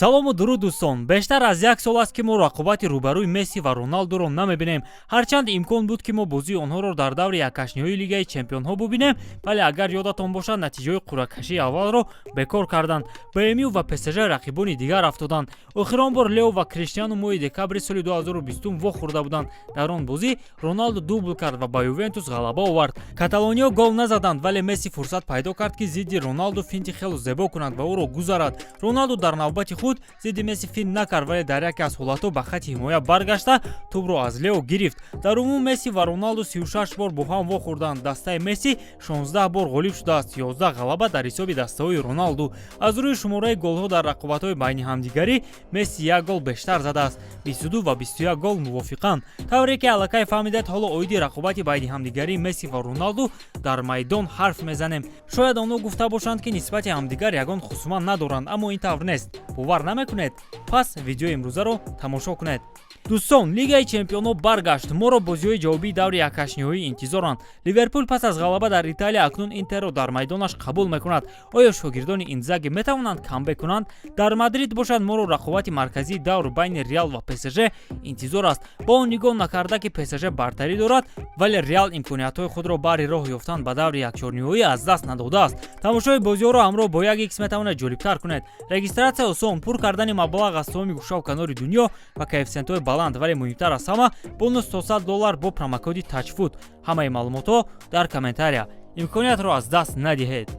салому дуруд дӯстон, бештар аз як сол аст ки мо рақобати рӯбарӯи Месси ва Роналдуро намебинем. Ҳарчанд имкон буд ки мо бозии онҳоро дар даври яккашниҳои Лигаи Чемпионҳо бубинем, вале агар ёдатон бошад, натиҷаҳои қуръакашии аввалро бекор карданд. БМЮ ва ПСЖ рақибони дигар афтоданд. Охирон бор Лео ва Криштиану моҳи декабри соли 2020 вохӯрда буданд. Дар он бозӣ Роналду дубл кард ва ба Ювентус ғалаба овард. Каталониё гол назаданд, вале Месси фурсат пайдо кард ки зидди Роналду финти хело зебо кунад ва ӯро гузарад. Роналду дар навбати худ зидди Месси финт накард, вале дар яке аз ҳолатҳо ба хати ҳимоя баргашта тӯбро аз Лео гирифт. Дар умум Месси ва Роналду 36 бор бо ҳам вохӯрданд. Дастаи Месси 16 бор ғолиб шудааст, 11 ғалаба дар ҳисоби дастаҳои Роналду. Аз рӯи шумораи голҳо дар рақобатҳои байни ҳамдигарӣ Месси як гол бештар задааст. 22 ва 21 гол мувофиқанд. Тавре ки аллакай фаҳмидед, ҳоло оиди рақобати байни ҳамдигарии Месси ва Роналду дар майдон ҳарф мезанем. Шояд онҳо гуфта бошанд ки нисбати ҳамдигар ягон хусумат надоранд, аммо ин тавр нест. бовар намекунед? Пас видеои имрӯзаро тамошо кунед. Дӯстон, Лигаи Чемпионҳо баргашт. Моро бозиҳои ҷавобии даври яккашниҳоӣ интизоранд. Ливерпул пас аз ғалаба дар Италия акнун Интерро дар майдонаш қабул мекунад. Оё шогирдони Инзаги метавонанд камбек кунанд? Дар Мадрид бошад, моро рақобати марказии давр байни Реал ва ПСЖ интизор аст. Бо он нигоҳ накарда ки ПСЖ бартарӣ дорад, вале Реал имкониятҳои худро баҳри роҳ ёфтан ба даври якчорниҳоӣ аз даст надодааст. Тамошои бозиҳоро ҳамроҳ бо 1x метавонед ҷолибтар кунед. Регистратсия осон, пур кардани маблағ аз тамоми гӯшаву канори дунё ва коэффициентҳои баланд, вале муҳимтар аз ҳама бонус $100 бо промокоди TOUCHFOOT. ҳамаи маълумотҳо дар комментария. имкониятро аз даст надиҳед.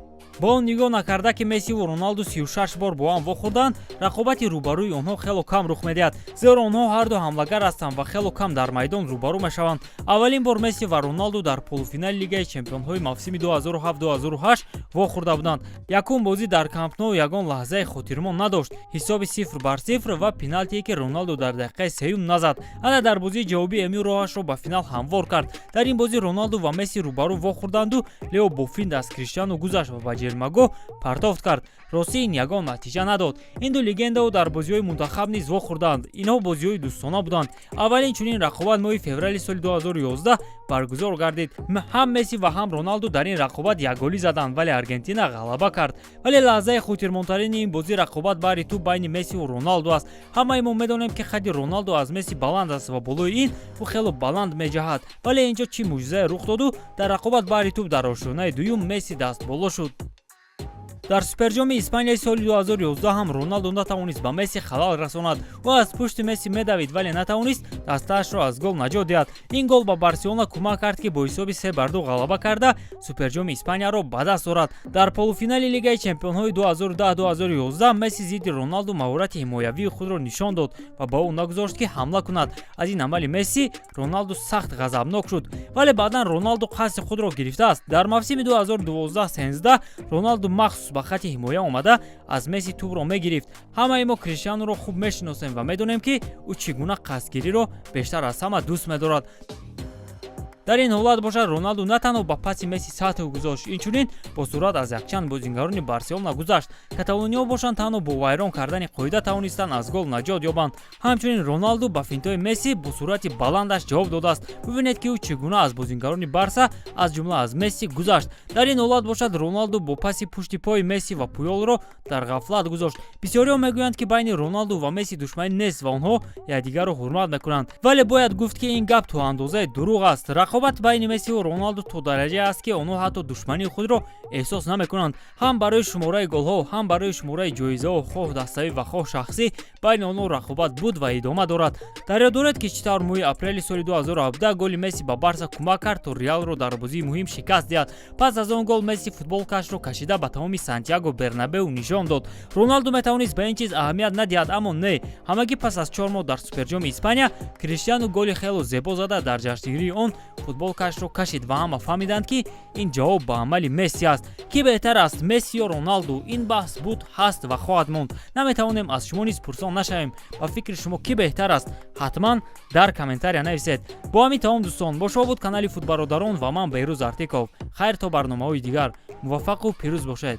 Бо он нигоҳ накарда ки Месси ва Роналду 36 бор бо ҳам вохӯрданд, рақобати рӯбарӯи онҳо хело кам рух медиҳад, зеро онҳо ҳарду ҳамлагар ҳастанд ва хело кам дар майдон рӯбарӯ мешаванд. Аввалин бор Месси ва Роналду дар полуфинали Лигаи Чемпионҳои мавсими 2007-2008 вохӯрда буданд. Якум бозӣ дар Камп Ноу ягон лаҳзаи хотирмон надошт. ҳисоби 0-0 ва пеналтие ки Роналду дар дақиқаи сеюм назад. Ана дар бозии ҷавобӣ МЮ роҳашро ба финал ҳамвор кард. Дар ин бозӣ Роналду ва Месси рӯбарӯ вохӯрданду Лео бо финт аз Криштиану гузашт ва ба ҷермагоҳ партофт кард. рости ин ягон натиҷа надод. Ин ду легендаҳо дар бозиҳои мунтахаб низ вохӯрданд. Инҳо бозиҳои дӯстона буданд. Аввалин чунин рақобат моҳи феврали соли 2011 баргузор гардид. Ҳам Месси ва ҳам Роналду дар ин рақобат як голӣ заданд, вале Аргентина ғалаба кард. Вале лаҳзаи хотирмонтарини ин бозӣ рақобат баҳри тӯб байни Месси ва Роналду аст. ҳамаи мо медонем ки хадди Роналду аз Месси баланд аст ва болои ин ӯ хело баланд меҷаҳад. Вале инҷо чӣ мӯъҷизае рух доду? Дар рақобат баҳри тӯб дар ошӯнаи дуюм Месси дастболо шуд. Дар Суперҷоми Испанияи соли 2011 ҳам Роналду натавонист ба Месси халал расонад. ӯ аз пушти Месси медавид, вале натавонист дастаашро аз гол наҷот диҳад. Ин гол ба Барселона кӯмак кард ки бо ҳисоби 3-2 ғалаба карда Суперҷоми Испанияро ба даст орад. Дар полуфинали Лигаи Чемпионҳои 2010-2011 Месси зидди Роналду маҳорати ҳимоявии худро нишон дод ва ба ӯ нагузошт ки ҳамла кунад. Аз ин амали Месси Роналду сахт ғазабнок шуд, вале баъдан Роналду қасди худро гирифтааст. Дар мавсими 2012-13 Роналду махсус ба хати ҳимоя омада аз Месси тӯбро мегирифт. ҳамаи мо Криштиануро хуб мешиносем ва медонем ки ӯ чӣ гуна қасдгириро бештар аз ҳама дӯст медорад. дар ин ҳолат бошад, Роналду на танҳо ба паси Месси сатҳ гузошт, инчунин бо сурат аз якчанд бозингарони Барселона гузашт. Каталониё бошанд танҳо бо вайрон кардани қоида тавонистанд аз гол наҷот ёбанд. ҳамчунин Роналду ба финтҳои Месси бо сурати баландаш ҷавоб додааст. бибинед ки ӯ чӣ гуна аз бозингарони Барса, аз ҷумла аз Месси гузашт. дар ин ҳолат бошад, Роналду бо паси пушти пои Месси ва Пуёлро дар ғафлат гузошт. бисёриҳо мегӯянд ки байни Роналду ва Месси душманӣ нест ва онҳо якдигарро ҳурмат мекунанд, вале бояд гуфт ки ин гап то андозае дурӯғ аст. рақобат байни Месси ва Роналду то дараҷае аст ки онҳо ҳатто душмании худро эҳсос намекунанд. ҳам барои шумораи голҳо, ҳам барои шумораи ҷоизаҳо, хоҳ даставӣ ва хоҳ шахсӣ, байни онҳо рақобат буд ва идома дорад. дар ёд доред ки чӣ тавр моҳи апрели соли 2017 голи Месси ба Барса кӯмак кард то Реалро дар бозии муҳим шикаст диҳад. пас аз он гол Месси футболкаашро кашида ба тамоми Сантьяго Бернабеу нишон дод. Роналду метавонист ба ин чиз аҳамият надиҳад, аммо не. ҳамагӣ пас аз 4 моҳ дар Суперҷоми Испания Криштиану голи хело зебо зада дар ҷашнгирии он футболкаашро кашид ва ҳама фаҳмиданд ки ин ҷавоб ба амали Месси аст. Ки беҳтар аст, Месси ё Роналду? Ин баҳс буд, ҳаст ва хоҳад монд. Наметавонем аз шумо низ пурсон нашавем. ба фикри шумо ки беҳтар аст? ҳатман дар комментария нависед. бо ҳамин тамом дӯстон, бо шумо буд канали Футбародарон ва ман Беҳрӯз Артиков. хайр то барномаҳои дигар. муваффақу пирӯз бошед.